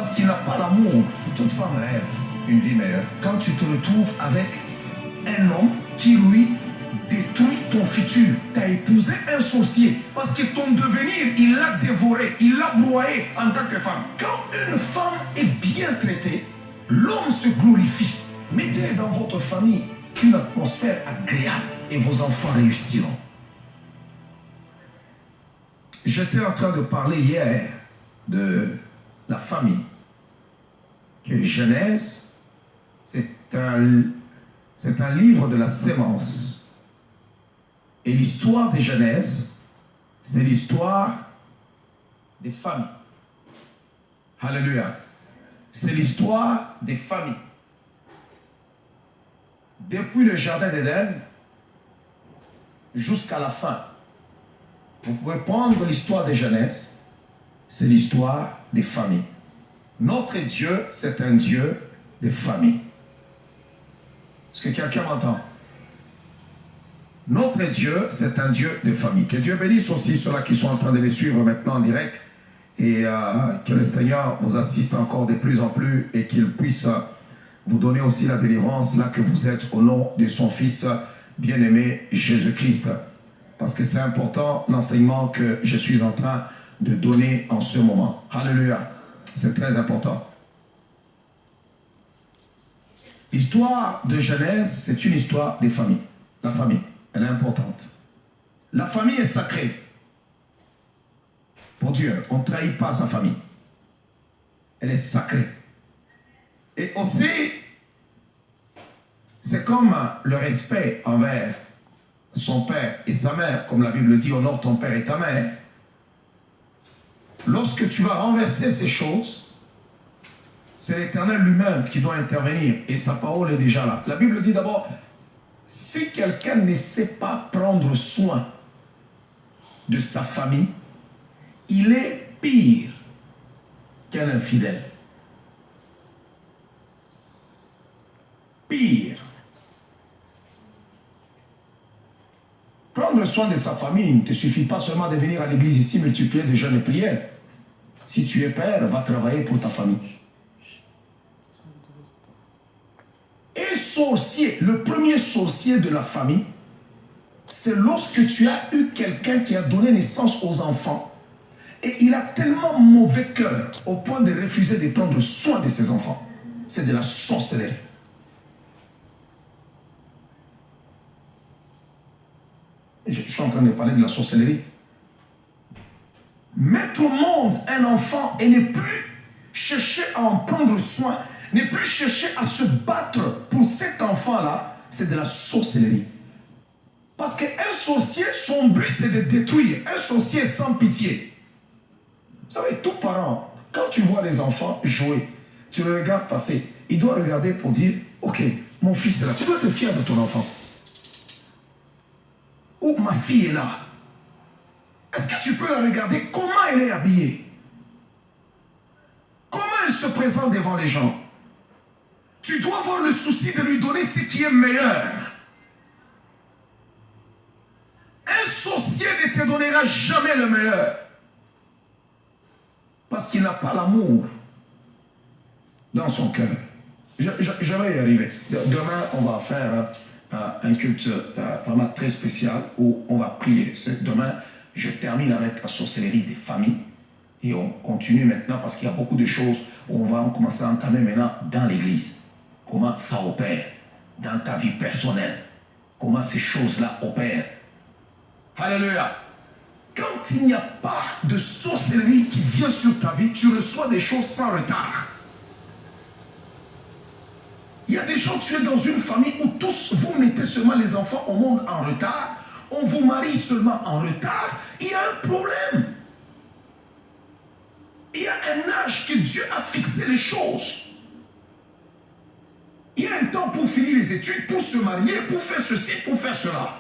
Parce qu'il n'a pas l'amour. Toute femme rêve une vie meilleure. Quand tu te retrouves avec un homme qui, lui, détruit ton futur. Tu as épousé un sorcier. Parce que ton devenir, il l'a dévoré, il l'a broyé en tant que femme. Quand une femme est bien traitée, l'homme se glorifie. Mettez dans votre famille une atmosphère agréable et vos enfants réussiront. J'étais en train de parler hier de la famille. Que Genèse, c'est un livre de la sémence. Et l'histoire de Genèse, c'est l'histoire des familles. Alléluia. C'est l'histoire des familles. Depuis le jardin d'Éden jusqu'à la fin. Vous pouvez prendre l'histoire de Genèse, c'est l'histoire des familles. Notre Dieu, c'est un Dieu de famille. Est-ce que quelqu'un m'entend? Notre Dieu, c'est un Dieu de famille. Que Dieu bénisse aussi ceux-là qui sont en train de me suivre maintenant en direct et que le Seigneur vous assiste encore de plus en plus et qu'il puisse vous donner aussi la délivrance là que vous êtes au nom de son Fils bien-aimé Jésus-Christ. Parce que c'est important l'enseignement que je suis en train de donner en ce moment. Alléluia. C'est très important. L'histoire de Genèse, c'est une histoire des familles. La famille, elle est importante. La famille est sacrée. Pour Dieu, on ne trahit pas sa famille. Elle est sacrée. Et aussi, c'est comme le respect envers son père et sa mère, comme la Bible dit, honore ton père et ta mère. Lorsque tu vas renverser ces choses, c'est l'Éternel lui-même qui doit intervenir et sa parole est déjà là. La Bible dit d'abord, si quelqu'un ne sait pas prendre soin de sa famille, il est pire qu'un infidèle. Pire. Prendre soin de sa famille, il ne te suffit pas seulement de venir à l'église ici, multiplier des jeûnes et prières. Si tu es père, va travailler pour ta famille. Et sorcier, le premier sorcier de la famille, c'est lorsque tu as eu quelqu'un qui a donné naissance aux enfants et il a tellement mauvais cœur au point de refuser de prendre soin de ses enfants. C'est de la sorcellerie. Je suis en train de parler de la sorcellerie. Mettre au monde un enfant et ne plus chercher à en prendre soin, ne plus chercher à se battre pour cet enfant-là, c'est de la sorcellerie. Parce qu'un sorcier, son but c'est de détruire. Un sorcier sans pitié. Vous savez, tout parent, quand tu vois les enfants jouer, tu le regardes passer, il doit regarder pour dire, ok, mon fils est là. Tu dois être fier de ton enfant. Ou ma fille est là. Est-ce que tu peux la regarder? Comment elle est habillée? Comment elle se présente devant les gens? Tu dois avoir le souci de lui donner ce qui est meilleur. Un sorcier ne te donnera jamais le meilleur. Parce qu'il n'a pas l'amour dans son cœur. Je vais y arriver. Demain, on va faire un culte vraiment très spécial où on va prier. Demain, je termine avec la sorcellerie des familles et on continue maintenant parce qu'il y a beaucoup de choses où on va commencer à entamer maintenant dans l'église. Comment ça opère dans ta vie personnelle. Comment ces choses-là opèrent. Alléluia. Quand il n'y a pas de sorcellerie qui vient sur ta vie, tu reçois des choses sans retard. Il y a des gens, tu es dans une famille où tous, vous mettez seulement les enfants au monde en retard. On vous marie seulement en retard. Il y a un problème. Il y a un âge que Dieu a fixé les choses. Il y a un temps pour finir les études, pour se marier, pour faire ceci, pour faire cela.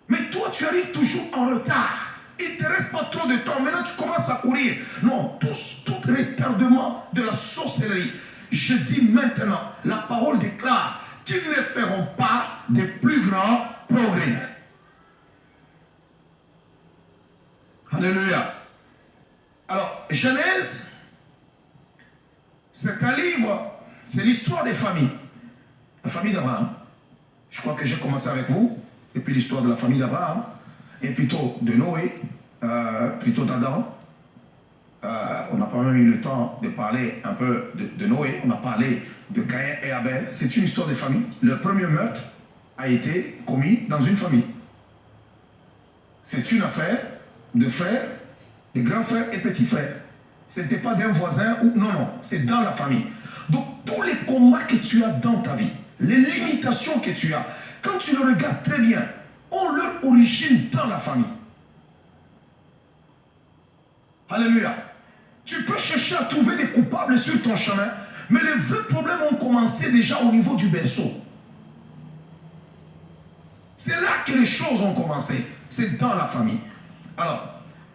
Mais toi, tu arrives toujours en retard. Il ne te reste pas trop de temps. Maintenant, tu commences à courir. Non, tout retardement de la sorcellerie. Je dis maintenant, la parole déclare qu'ils ne feront pas de plus grands progrès. Alléluia. Alors, Genèse, C'est un livre, c'est l'histoire des familles. La famille d'Abraham. Je crois que j'ai commencé avec vous, et puis l'histoire de la famille d'Abraham, et plutôt de Noé, plutôt d'Adam. On n'a pas même eu le temps de parler un peu de Noé, on a parlé de Caïn et Abel. C'est une histoire de famille. Le premier meurtre a été commis dans une famille. C'est une affaire de frères, de grands frères et petits frères. Ce n'était pas d'un voisin ou non, non, c'est dans la famille. Donc tous les combats que tu as dans ta vie, les limitations que tu as, quand tu le regardes très bien, ont leur origine dans la famille. Alléluia. Tu peux chercher à trouver des coupables sur ton chemin, mais les vrais problèmes ont commencé déjà au niveau du berceau. C'est là que les choses ont commencé. C'est dans la famille. Alors,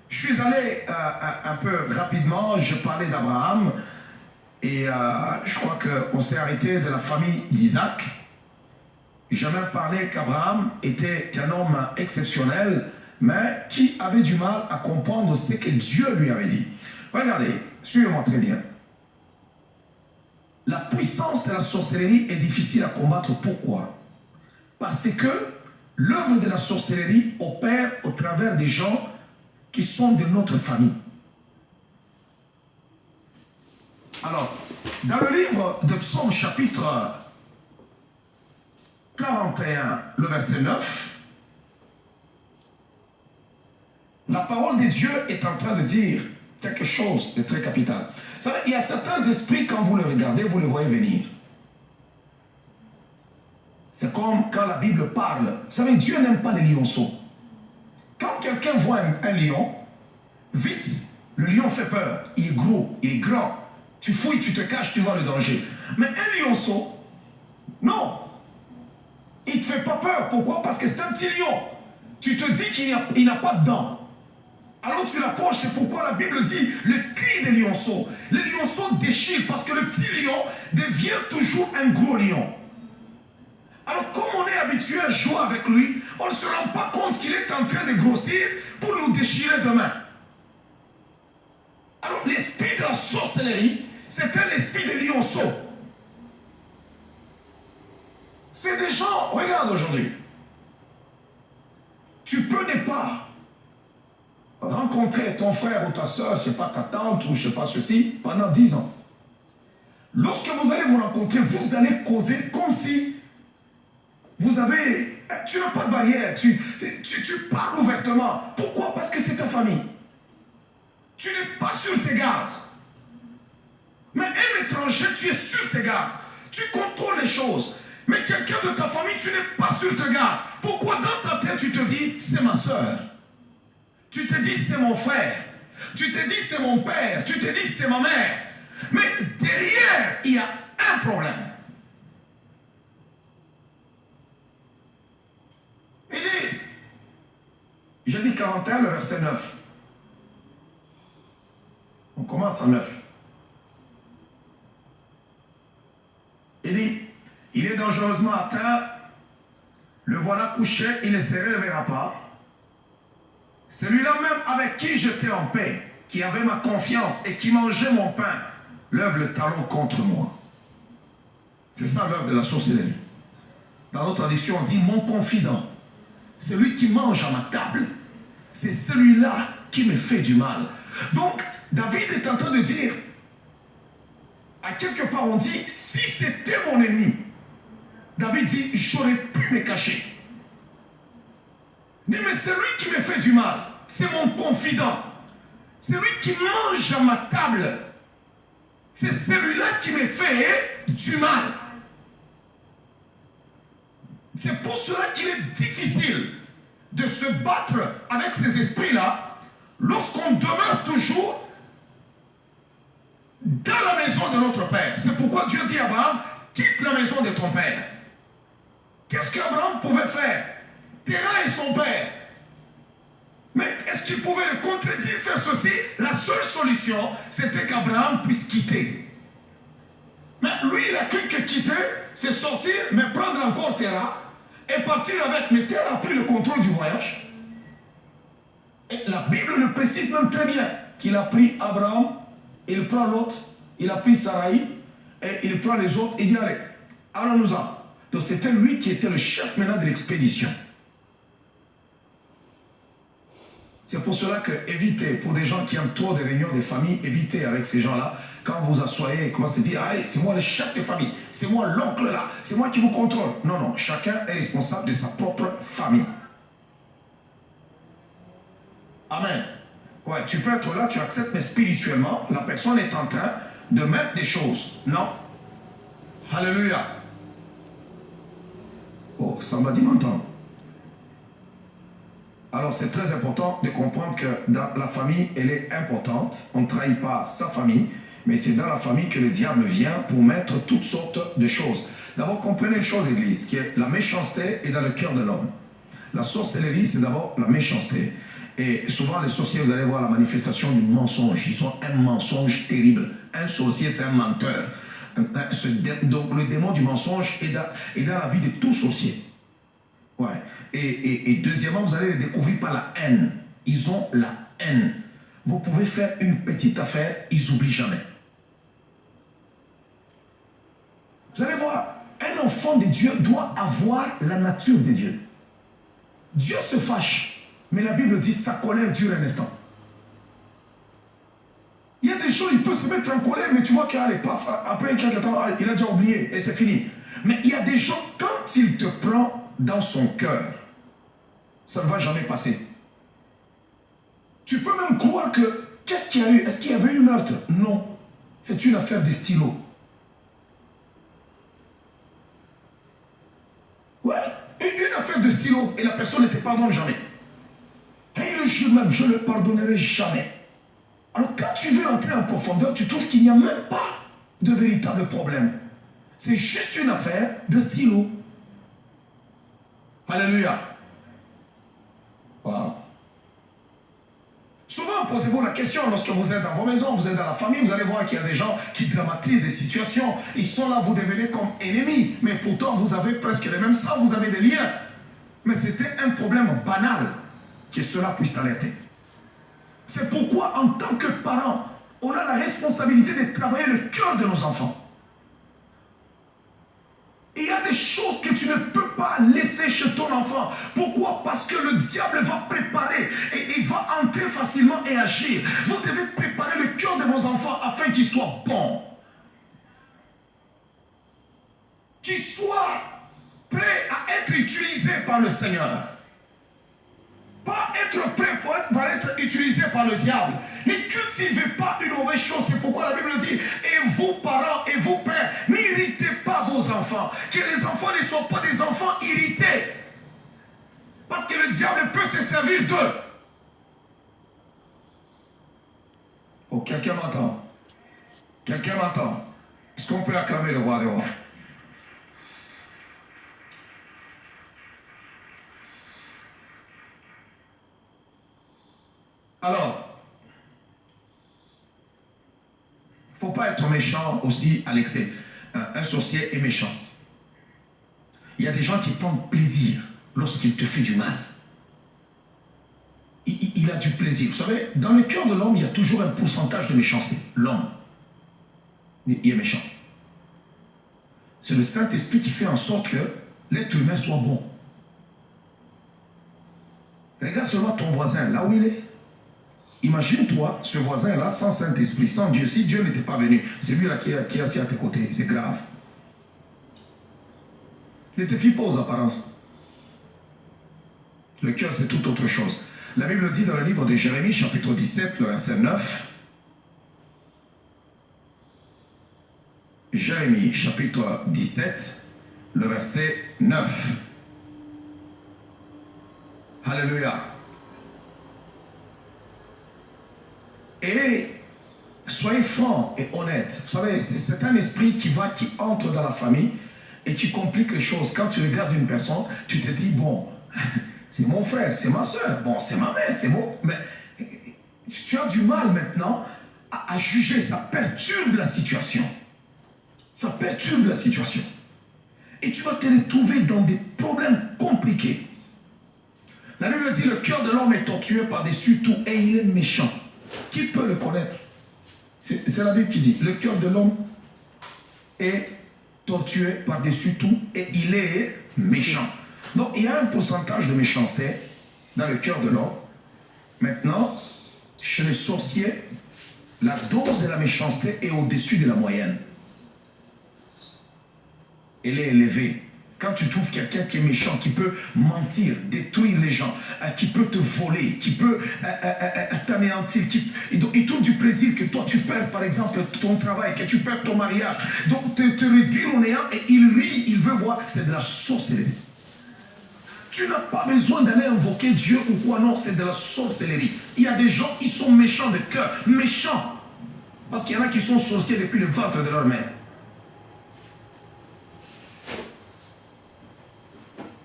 je suis allé un peu rapidement, je parlais d'Abraham, et je crois qu'on s'est arrêté de la famille d'Isaac. J'ai même parlé qu'Abraham était un homme exceptionnel, mais qui avait du mal à comprendre ce que Dieu lui avait dit. Regardez, suivez-moi très bien. La puissance de la sorcellerie est difficile à combattre. Pourquoi? Parce que l'œuvre de la sorcellerie opère au travers des gens qui sont de notre famille. Alors, dans le livre de Psaume chapitre 41, le verset 9, la parole de Dieu est en train de dire quelque chose de très capital. Vous savez, il y a certains esprits, quand vous les regardez, vous les voyez venir. C'est comme quand la Bible parle. Vous savez, Dieu n'aime pas les lionceaux. Quand quelqu'un voit un lion, vite, le lion fait peur. Il est gros, il est grand. Tu fouilles, tu te caches, tu vois le danger. Mais un lionceau, non. Il ne te fait pas peur. Pourquoi? Parce que c'est un petit lion. Tu te dis qu'il n'a pas de dents. Alors tu l'approches, c'est pourquoi la Bible dit le cri des lionceaux. Les lionceaux déchirent parce que le petit lion devient toujours un gros lion. Alors comme on est habitué à jouer avec lui, on ne se rend pas compte qu'il est en train de grossir pour nous déchirer demain. Alors l'esprit de la sorcellerie, c'est un esprit de lionceau. C'est des gens, regarde aujourd'hui, tu peux ne pas rencontrer ton frère ou ta soeur, je ne sais pas, ta tante ou je ne sais pas ceci, pendant 10 ans. Lorsque vous allez vous rencontrer, vous allez causer comme si vous avez... Tu n'as pas de barrière, tu parles ouvertement. Pourquoi? Parce que c'est ta famille. Tu n'es pas sur tes gardes. Mais un étranger, tu es sur tes gardes. Tu contrôles les choses. Mais quelqu'un de ta famille, tu n'es pas sur tes gardes. Pourquoi dans ta tête, tu te dis, c'est ma soeur. Tu te dis, c'est mon frère. Tu te dis, c'est mon père. Tu te dis, c'est ma mère. Mais derrière, il y a un problème. Il dit, j'ai dit 41, le verset 9. On commence à 9. Il dit, il est dangereusement atteint, le voilà couché, il ne se relèvera pas. Celui-là même avec qui j'étais en paix, qui avait ma confiance et qui mangeait mon pain, lève le talon contre moi. C'est ça l'œuvre de la sorcellerie. Dans notre traduction, on dit mon confident. Celui qui mange à ma table, c'est celui-là qui me fait du mal. Donc, David est en train de dire, à quelque part on dit, si c'était mon ennemi, David dit, j'aurais pu me cacher. Il dit, mais c'est lui qui me fait du mal, c'est mon confident. C'est lui qui mange à ma table. C'est celui-là qui me fait du mal. C'est pour cela qu'il est difficile de se battre avec ces esprits-là lorsqu'on demeure toujours dans la maison de notre Père. C'est pourquoi Dieu dit à Abraham, quitte la maison de ton Père. Qu'est-ce qu'Abraham pouvait faire? Terah est son père. Mais est-ce qu'il pouvait le contredire, faire ceci? La seule solution, c'était qu'Abraham puisse quitter. Mais lui, il a cru que quitter, c'est sortir, mais prendre encore Terah et partir avec. Mais Terah a pris le contrôle du voyage. Et la Bible le précise même très bien qu'il a pris Abraham, il prend l'autre, Il a pris Saraï et il prend les autres et dit allez, allons-nous-en. Donc c'était lui qui était le chef maintenant de l'expédition. C'est pour cela que évitez, pour des gens qui aiment trop des réunions de famille, évitez avec ces gens-là, quand vous asseyez et commencez à dire, ah, c'est moi le chef de famille, c'est moi l'oncle là, c'est moi qui vous contrôle. Non, non, chacun est responsable de sa propre famille. Amen. Ouais, tu peux être là, tu acceptes, mais spirituellement, la personne est en train de mettre des choses. Non. Alléluia. Oh, ça m'a dit m'entendre. Alors c'est très important de comprendre que dans la famille, elle est importante. On ne trahit pas sa famille, mais c'est dans la famille que le diable vient pour mettre toutes sortes de choses. D'abord, comprenez une chose, Église, qui est la méchanceté est dans le cœur de l'homme. La sorcellerie, c'est d'abord la méchanceté. Et souvent, les sorciers, vous allez voir la manifestation du mensonge. Ils ont un mensonge terrible. Un sorcier, c'est un menteur. Donc, le démon du mensonge est dans la vie de tout sorcier. Ouais. Et deuxièmement, vous allez les découvrir par la haine. Ils ont la haine. Vous pouvez faire une petite affaire, ils n'oublient jamais. Vous allez voir, un enfant de Dieu doit avoir la nature de Dieu. Dieu se fâche, mais la Bible dit sa colère dure un instant. Il y a des gens, il peut se mettre en colère, mais tu vois qu'après quelques temps, il a déjà oublié et c'est fini. Mais il y a des gens, quand il te prend dans son cœur, ça ne va jamais passer. Tu peux même croire que, qu'est-ce qu'il y a eu? Est-ce qu'il y avait eu meurtre? Non. C'est une affaire de stylo. Ouais, une affaire de stylo. Et la personne ne te pardonne jamais. Et le jour même, je ne le pardonnerai jamais. Alors quand tu veux entrer en profondeur, tu trouves qu'il n'y a même pas de véritable problème. C'est juste une affaire de stylo. Alléluia. Wow. Souvent, posez-vous la question lorsque vous êtes dans vos maisons, vous êtes dans la famille, vous allez voir qu'il y a des gens qui dramatisent des situations. Ils sont là, vous devenez comme ennemis, mais pourtant vous avez presque les mêmes sangs, vous avez des liens. Mais c'était un problème banal que cela puisse t'alerter. C'est pourquoi, en tant que parents, on a la responsabilité de travailler le cœur de nos enfants. Il y a des choses que tu ne peux pas laisser chez ton enfant. Pourquoi? Parce que le diable va préparer et il va entrer facilement et agir. Vous devez préparer le cœur de vos enfants afin qu'ils soient bons. Qu'ils soient prêts à être utilisés par le Seigneur. Pas être prêt pour être utilisé par le diable. Ne cultivez pas une mauvaise chose. C'est pourquoi la Bible dit, et vous parents et vous pères, n'irritez pas vos enfants. Que les enfants ne soient pas des enfants irrités. Parce que le diable peut se servir d'eux. Oh, quelqu'un m'entend? Quelqu'un m'entend? Est-ce qu'on peut acclamer le roi des rois? Alors, il ne faut pas être méchant aussi à l'excès. Un sorcier est méchant. Il y a des gens qui prennent plaisir lorsqu'il te fait du mal. Il a du plaisir. Vous savez, dans le cœur de l'homme, il y a toujours un pourcentage de méchanceté. L'homme, il est méchant. C'est le Saint-Esprit qui fait en sorte que l'être humain soit bon. Regarde seulement ton voisin, là où il est. Imagine-toi, ce voisin-là, sans Saint-Esprit, sans Dieu. Si Dieu n'était pas venu, c'est lui-là qui est assis à tes côtés. C'est grave. Ne te fie pas aux apparences. Le cœur, c'est toute autre chose. La Bible dit dans le livre de Jérémie, chapitre 17, le verset 9. Jérémie, chapitre 17, le verset 9. Alléluia. Et soyez francs et honnêtes. Vous savez, c'est un esprit qui entre dans la famille et qui complique les choses. Quand tu regardes une personne, tu te dis, bon, c'est mon frère, c'est ma soeur, bon, c'est ma mère, c'est bon. Mais tu as du mal maintenant à juger. Ça perturbe la situation. Ça perturbe la situation. Et tu vas te retrouver dans des problèmes compliqués. La Bible dit, le cœur de l'homme est tortueux par-dessus tout et il est méchant. Qui peut le connaître? C'est la Bible qui dit, le cœur de l'homme est tortueux par-dessus tout et il est méchant. Donc il y a un pourcentage de méchanceté dans le cœur de l'homme. Maintenant, chez les sorciers, la dose de la méchanceté est au-dessus de la moyenne. Elle est élevée. Quand tu trouves quelqu'un qui est méchant, qui peut mentir, détruire les gens, qui peut te voler, qui peut t'anéantir, il trouve du plaisir que toi tu perds par exemple ton travail, que tu perds ton mariage, donc te réduire au néant et il rit, il veut voir, c'est de la sorcellerie. Tu n'as pas besoin d'aller invoquer Dieu ou quoi, non, c'est de la sorcellerie. Il y a des gens, ils sont méchants de cœur, méchants, parce qu'il y en a qui sont sorciers depuis le ventre de leur mère.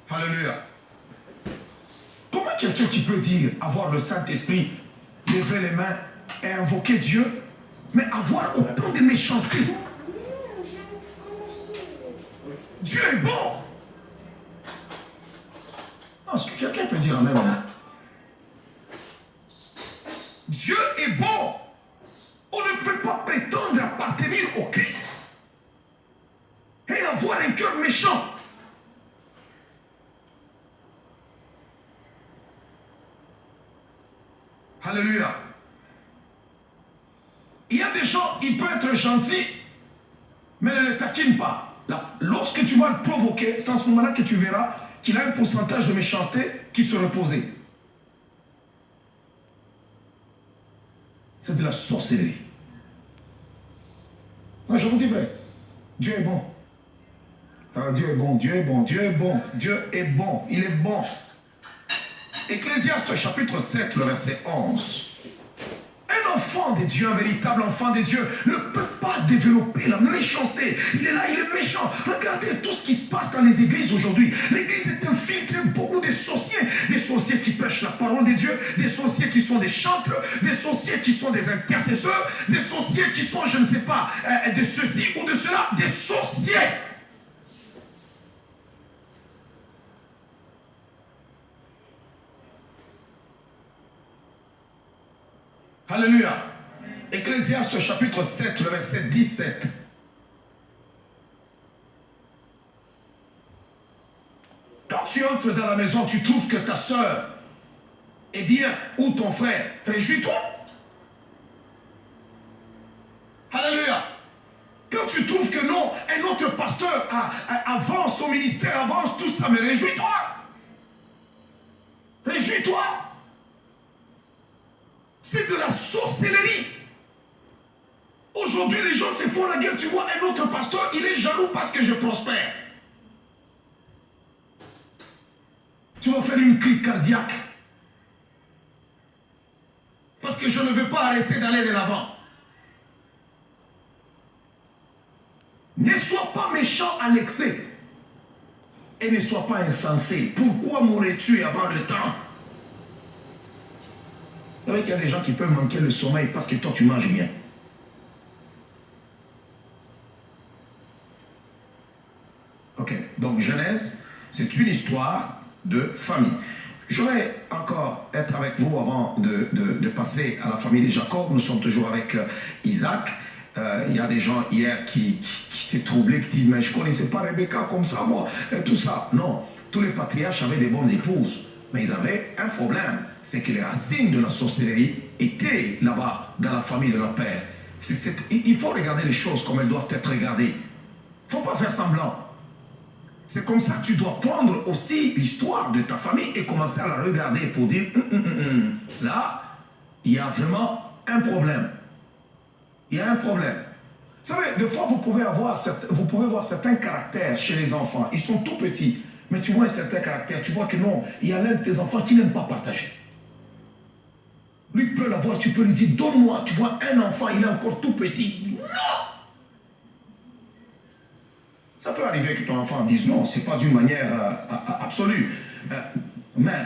Alléluia. Comment quelqu'un qui peut dire avoir le Saint-Esprit, lever les mains et invoquer Dieu, mais avoir autant de méchanceté? Dieu est bon. Est-ce que quelqu'un peut dire amen? Dieu est bon. On ne peut pas prétendre appartenir au Christ et avoir un cœur méchant. Alléluia. Il y a des gens, ils peuvent être gentils, mais ne le taquinent pas. Là, lorsque tu vas le provoquer, c'est à ce moment-là que tu verras qu'il a un pourcentage de méchanceté qui se repose. C'est de la sorcellerie. Moi, je vous dis vrai, Dieu est bon. Ah, Dieu est bon, Dieu est bon, Dieu est bon, Dieu est bon, il est bon. Ecclésiaste chapitre 7, le verset 11. Un enfant de Dieu, un véritable enfant de Dieu, ne peut pas développer la méchanceté. Il est là, il est méchant. Regardez tout ce qui se passe dans les églises aujourd'hui. L'église est infiltrée beaucoup de sorciers qui prêchent la parole de Dieu, des sorciers qui sont des chantres, des sorciers qui sont des intercesseurs, des sorciers qui sont, je ne sais pas, de ceci ou de cela, des sorciers. Alléluia. Ecclésiaste chapitre 7, le verset 17. Quand tu entres dans la maison, tu trouves que ta soeur est bien ou ton frère, réjouis-toi. Alléluia. Quand tu trouves que non, un autre pasteur avance au ministère, avance tout ça, mais réjouis-toi. Réjouis-toi. C'est de la sorcellerie. Aujourd'hui, les gens se font la guerre. Tu vois, un autre pasteur, il est jaloux parce que je prospère. Tu vas faire une crise cardiaque. Parce que je ne veux pas arrêter d'aller de l'avant. Ne sois pas méchant à l'excès. Et ne sois pas insensé. Pourquoi mourrais-tu avant le temps? Vous savez qu'il y a des gens qui peuvent manquer le sommeil parce que toi tu manges bien. Ok, donc Genèse, c'est une histoire de famille. Je vais encore être avec vous avant de passer à la famille de Jacob. Nous sommes toujours avec Isaac. Il y a des gens hier qui étaient troublés, qui disent, mais je ne connaissais pas Rebecca comme ça, moi, et tout ça. Non, tous les patriarches avaient des bonnes épouses. Mais ils avaient un problème, c'est que les racines de la sorcellerie étaient là-bas, dans la famille de leur père. Il faut regarder les choses comme elles doivent être regardées. Il ne faut pas faire semblant. C'est comme ça que tu dois prendre aussi l'histoire de ta famille et commencer à la regarder pour dire, là, il y a vraiment un problème. Il y a un problème. Vous savez, des fois, vous pouvez voir certains caractères chez les enfants. Ils sont tout petits. Mais tu vois un certain caractère, tu vois que non, il y a l'un de tes enfants qui n'aime pas partager. Lui peut l'avoir, tu peux lui dire, donne-moi. Tu vois un enfant, il est encore tout petit. Non! Ça peut arriver que ton enfant dise non, c'est pas d'une manière absolue. Mais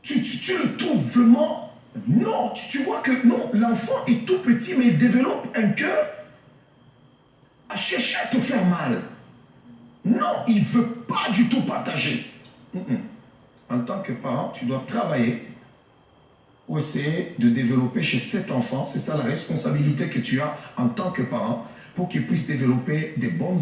tu le trouves vraiment... Non, tu vois que non, l'enfant est tout petit, mais il développe un cœur à chercher à te faire mal. Non, il ne veut pas du tout partager. En tant que parent, tu dois travailler pour essayer de développer chez cet enfant, c'est ça la responsabilité que tu as en tant que parent, pour qu'il puisse développer des bonnes